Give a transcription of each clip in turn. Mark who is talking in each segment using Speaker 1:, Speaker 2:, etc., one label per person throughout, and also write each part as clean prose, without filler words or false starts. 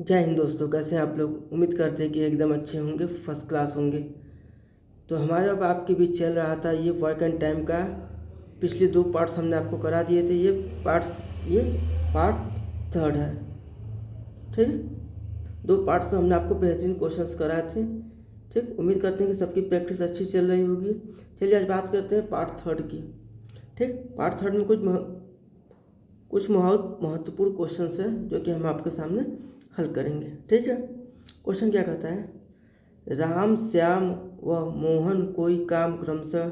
Speaker 1: जय हिंद दोस्तों, कैसे हैं आप लोग। उम्मीद करते हैं कि एकदम अच्छे होंगे, फर्स्ट क्लास होंगे। तो हमारे अब आपके बीच चल रहा था ये वर्क एंड टाइम का। पिछले 2 पार्ट्स हमने आपको करा दिए थे। ये पार्ट थर्ड है। ठीक है, 2 पार्ट्स में हमने आपको बेहतरीन क्वेश्चंस कराए थे। ठीक, उम्मीद करते हैं कि सबकी प्रैक्टिस अच्छी चल रही होगी। चलिए आज बात करते हैं पार्ट थर्ड की। ठीक, पार्ट थर्ड में कुछ बहुत महत्वपूर्ण क्वेश्चंस हैं जो कि हम आपके सामने हल करेंगे। ठीक है, क्वेश्चन क्या कहता है, राम, श्याम व मोहन कोई काम क्रमशः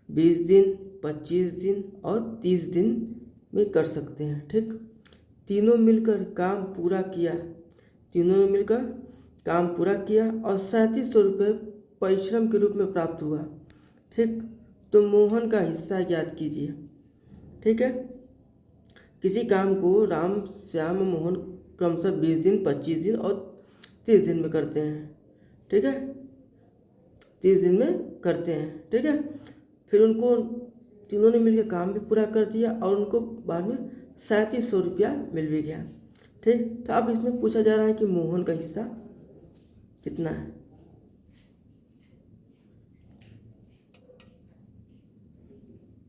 Speaker 1: 20 दिन, 25 दिन और 30 दिन में कर सकते हैं। ठीक, तीनों मिलकर काम पूरा किया और 3700 रुपये परिश्रम के रूप में प्राप्त हुआ। ठीक, तो मोहन का हिस्सा ज्ञात कीजिए। ठीक है, किसी काम को राम, श्याम, मोहन क्रमशः 20 दिन, 25 दिन और 30 दिन में करते हैं। ठीक है, 30 दिन में करते हैं। ठीक है, फिर उनको तीनों ने मिलकर काम भी पूरा कर दिया और उनको बाद में 3700 रुपया मिल भी गया। ठीक, तो अब इसमें पूछा जा रहा है कि मोहन का हिस्सा कितना है।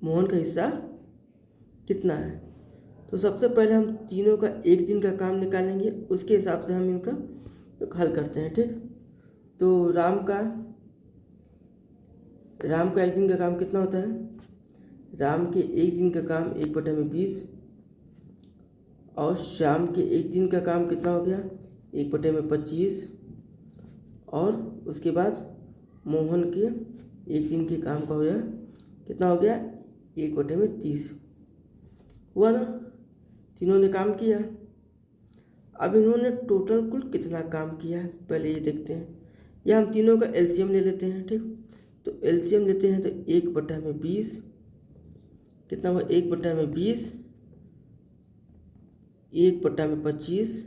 Speaker 1: मोहन का हिस्सा कितना है, तो सबसे पहले हम तीनों का एक दिन का काम निकालेंगे, उसके हिसाब से हम इनका हल करते हैं। ठीक, तो राम का एक दिन का काम कितना होता है। राम के एक दिन का काम 1/20 और श्याम के एक दिन का काम कितना हो गया 1/25 और उसके बाद मोहन के एक दिन के काम का हो गया कितना हो गया 1/30 हुआ ना। तीनों ने काम किया। अब इन्होंने टोटल कुल कितना काम किया है पहले ये देखते हैं, या हम तीनों का एलसीएम ले लेते हैं। ठीक, तो एलसीएम लेते हैं तो 1/20 कितना हुआ 1/20, 1/25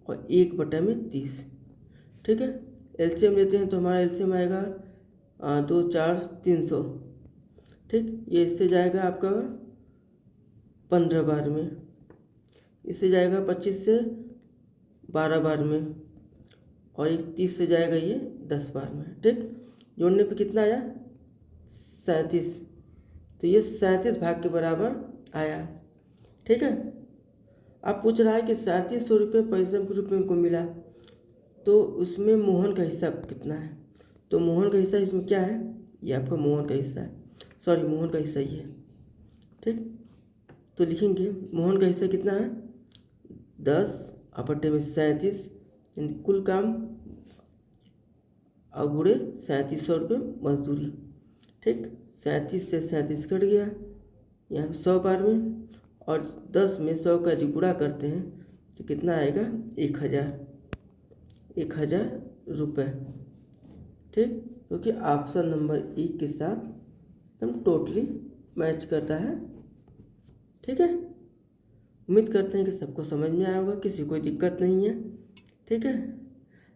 Speaker 1: और 1/30। ठीक है, एलसीएम लेते हैं तो हमारा एलसीएम आएगा 2 4 300। ठीक, ये इससे जाएगा आपका 15 बार में, इससे जाएगा 25 से 12 बार में और 30 से जाएगा ये 10 बार में। ठीक, जोड़ने पे कितना आया 37, तो ये 37 भाग के बराबर आया। ठीक है, अब पूछ रहा है कि 3700 रुपये परिश्रम के रूप में उनको मिला, तो उसमें मोहन का हिस्सा कितना है। तो मोहन का हिस्सा इसमें क्या है, ये आपका मोहन का हिस्सा है, मोहन का हिस्सा ये है। ठीक, तो लिखेंगे मोहन का हिस्सा कितना है 10/37, यानी कुल काम अगुड़े 3700 रुपये मजदूरी। ठीक, 37 से 37 कट गया, यहाँ 100 बार में और 10 में 100 का यदि गुणा करते हैं तो कितना आएगा 1000 रुपये। ठीक, क्योंकि ऑप्शन नंबर 1 के साथ एकदम टोटली मैच करता है। ठीक है, उम्मीद करते हैं कि सबको समझ में आया होगा, किसी कोई दिक्कत नहीं है। ठीक है,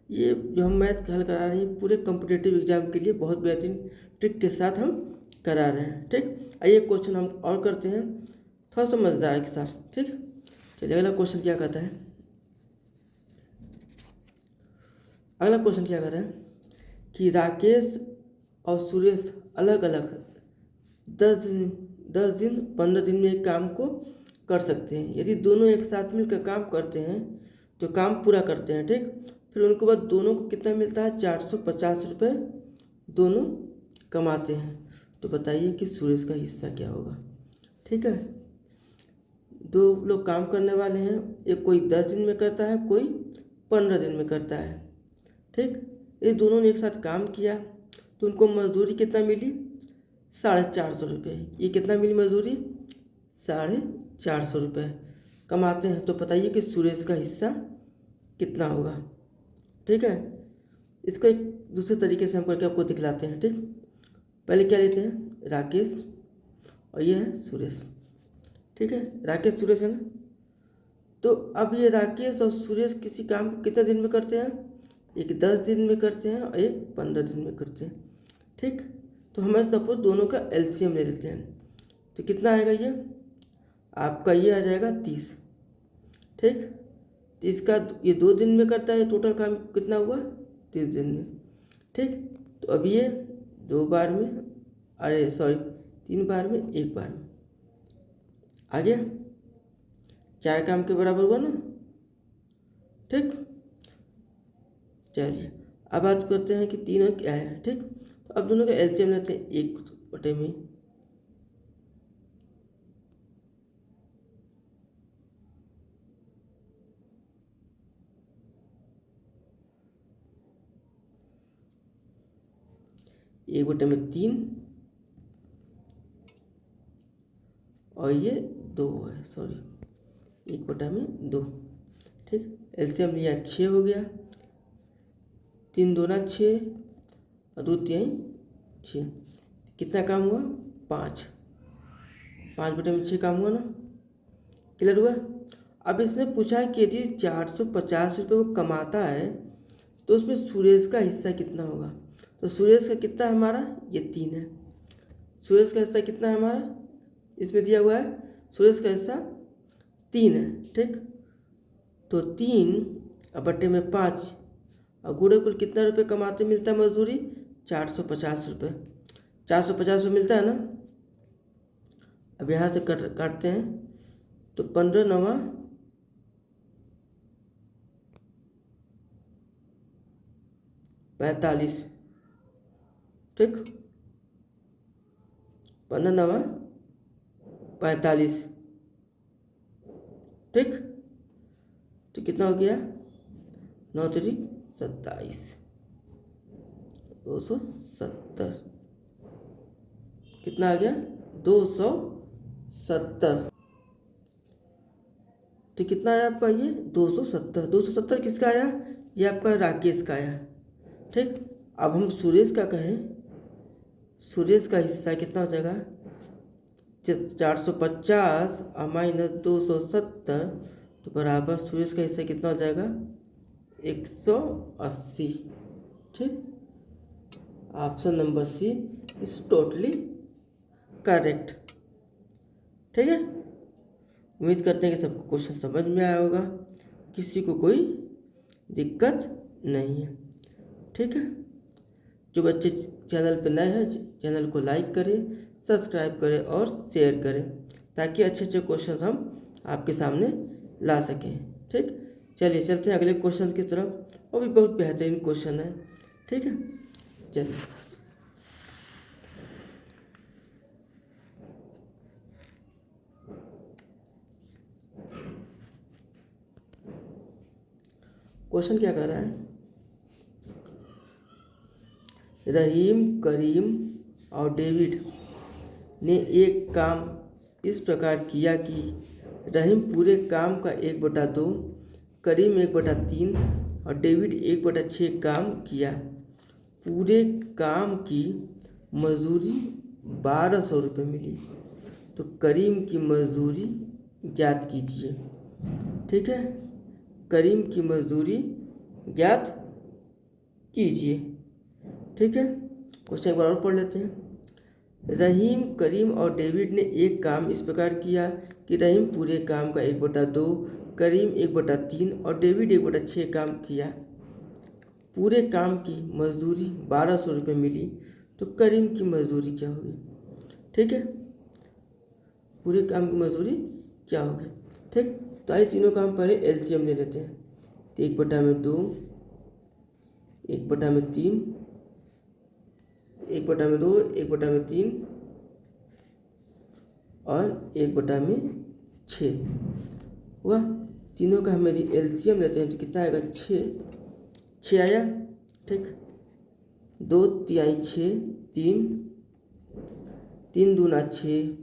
Speaker 1: ये जो हम मैथ हल करा रहे हैं पूरे कॉम्पिटिटिव एग्जाम के लिए बहुत बेहतरीन ट्रिक के साथ हम करा रहे हैं। ठीक, आइए क्वेश्चन हम और करते हैं थोड़ा सा मज़ेदार के साथ। ठीक, चलिए अगला क्वेश्चन क्या कहता है। अगला क्वेश्चन क्या कहता है कि राकेश और सुरेश अलग अलग 10 दिन 15 दिन में एक काम को कर सकते हैं। यदि दोनों एक साथ मिलकर काम करते हैं तो काम पूरा करते हैं। ठीक, फिर उनके बाद दोनों को कितना मिलता है 450 रुपये दोनों कमाते हैं। तो बताइए कि सुरेश का हिस्सा क्या होगा। ठीक है, 2 लोग काम करने वाले हैं, एक कोई 10 दिन में करता है, कोई 15 दिन में करता है। ठीक, ये दोनों ने एक साथ काम किया तो उनको मजदूरी कितना मिली 450 रुपये। ये कितना मिली मजदूरी 450 रुपये कमाते हैं। तो बताइए कि सुरेश का हिस्सा कितना होगा। ठीक है, इसको एक दूसरे तरीके से हम करके आपको दिखलाते हैं। ठीक, पहले क्या लेते हैं राकेश और ये है सुरेश। ठीक है, राकेश सुरेश है ना, तो अब ये राकेश और सुरेश किसी काम को कितने दिन में करते हैं, एक 10 दिन में करते हैं और एक 15 दिन में करते हैं। ठीक, तो हमें सपोज दोनों का एलसीएम ले लेते हैं तो कितना आएगा ये आपका, ये आ जाएगा 30। ठीक, तो इसका ये 2 दिन में करता है, टोटल काम कितना हुआ 30 दिन में। ठीक, तो अब ये 2 बार में, अरे सॉरी 3 बार में, 1 बार में आ गया, 4 काम के बराबर हुआ ना। ठीक, चलिए अब बात करते हैं कि तीनों क्या है। ठीक, तो अब दोनों का एलसीएम लेते हैं 1 में। एक बटे में 3 और ये 2 है, सॉरी 1 बटा में 2। ठीक, एलसीएम लिया 6 हो गया, 3 दूना 6 और 2 तिहाई 6। कितना काम हुआ 5 बटे में 6 काम हुआ ना, क्लियर हुआ। अब इसने पूछा कि यदि 450 रुपये वो कमाता है तो उसमें सुरेश का हिस्सा कितना होगा। तो सुरेश का कितना है हमारा, ये 3 है। सुरेश का हिस्सा कितना है हमारा, इसमें दिया हुआ है सुरेश का हिस्सा 3 है। ठीक, तो 3 बटे में 5 और गुणे कुल कितना रुपये कमाते मिलता है मजदूरी, 450 रुपये। 450 रुपये मिलता है ना। अब यहाँ से काटते हैं तो 15 9 45। ठीक, 15 9 45। ठीक, तो कितना हो गया 9 3 27, 270। कितना आ गया 270। तो कितना आया आपका ये 270। 270 किसका आया, ये आपका राकेश का आया। ठीक, अब हम सुरेश का कहें, सुरेश का हिस्सा कितना हो जाएगा 450 और माइनस 270, तो बराबर सुरेश का हिस्सा कितना हो जाएगा 180। ठीक, option number C is totally correct. ठीक है, उम्मीद करते हैं कि सबको क्वेश्चन समझ में आया होगा, किसी को कोई दिक्कत नहीं है। ठीक है, जो बच्चे चैनल पर नए हैं चैनल को लाइक करें, सब्सक्राइब करें और शेयर करें ताकि अच्छे अच्छे क्वेश्चन हम आपके सामने ला सकें। ठीक, चलिए चलते हैं अगले क्वेश्चन की तरफ, वो भी बहुत बेहतरीन क्वेश्चन है। ठीक है, चलिए क्वेश्चन क्या कर रहा है, रहीम, करीम और डेविड ने एक काम इस प्रकार किया कि रहीम पूरे काम का 1/2, करीम 1/3 और डेविड 1/6 काम किया। पूरे काम की मजदूरी 1200 रुपये मिली। तो करीम की मजदूरी ज्ञात कीजिए। ठीक है, करीम की मजदूरी ज्ञात कीजिए। ठीक है, क्वेश्चन एक बार और पढ़ लेते हैं। रहीम, करीम और डेविड ने एक काम इस प्रकार किया कि रहीम पूरे काम का 1/2, करीम 1/3 और डेविड 1/6 काम किया। पूरे काम की मजदूरी 1200 रुपये मिली। तो करीम की मजदूरी क्या होगी। ठीक है, पूरे काम की मजदूरी क्या होगी। ठीक, तो आइए तीनों काम पहले एलसीएम ले लेते हैं। तो 1/2, 1/3, 1/2, 1/3 और 1/6 हुआ। तीनों का हम यदि एलसीएम लेते हैं तो कितना आएगा 6 आया। ठीक, 2 तिहाई 6, 3 दूना 6,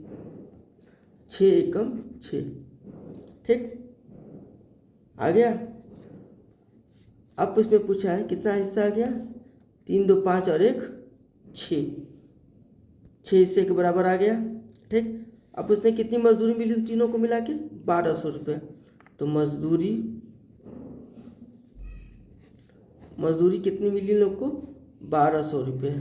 Speaker 1: 6 एकम 6। ठीक, आ गया। अब उसमें पूछा है कितना हिस्सा आ गया, 3 2 5 और 1 6 हिस्से के बराबर आ गया। ठीक, अब उसने कितनी मजदूरी मिली उन तीनों को मिला के 1200 रुपये। तो मजदूरी कितनी मिली इन लोग को 1200 रुपये।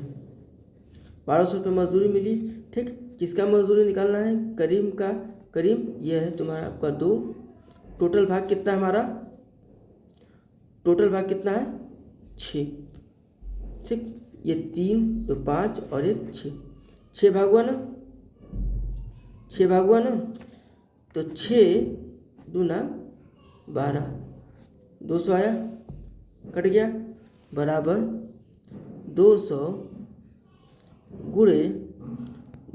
Speaker 1: 1200 रुपये मजदूरी मिली। ठीक, किसका मजदूरी निकालना है, करीम का। करीम यह है तुम्हारा आपका 2, टोटल भाग कितना है हमारा टोटल भाग कितना है 6। ठीक, ये 3 2 5 और 1 6, 6 भाग हुआ ना, 6 भाग हुआ ना। तो 6 दूना 12, 200 आया, कट गया, बराबर 200 गुणे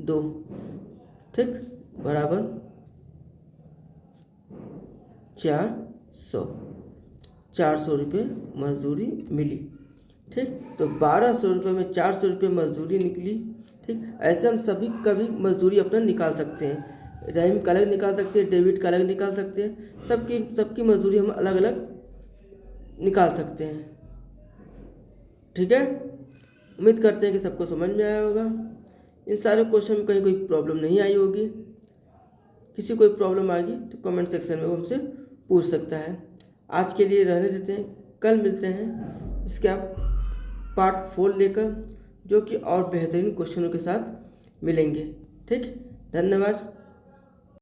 Speaker 1: 2, ठीक, बराबर 400, 400 रुपये मजदूरी मिली। ठीक, तो 1200 रुपये में 400 रुपये मजदूरी निकली। ठीक, ऐसे हम सभी का भी मजदूरी अपना निकाल सकते हैं। रहीम का अलग निकाल सकते हैं, डेबिट का अलग निकाल सकते हैं, सबकी मजदूरी हम अलग अलग निकाल सकते हैं। ठीक है, उम्मीद करते हैं कि सबको समझ में आया होगा। इन सारे क्वेश्चन में कहीं कोई प्रॉब्लम नहीं आई होगी। किसी कोई प्रॉब्लम आ गई तो कमेंट सेक्शन में वो हमसे पूछ सकता है। आज के लिए रहने देते हैं, कल मिलते हैं इसका पार्ट 4 लेकर, जो कि और बेहतरीन क्वेश्चनों के साथ मिलेंगे। ठीक, धन्यवाद।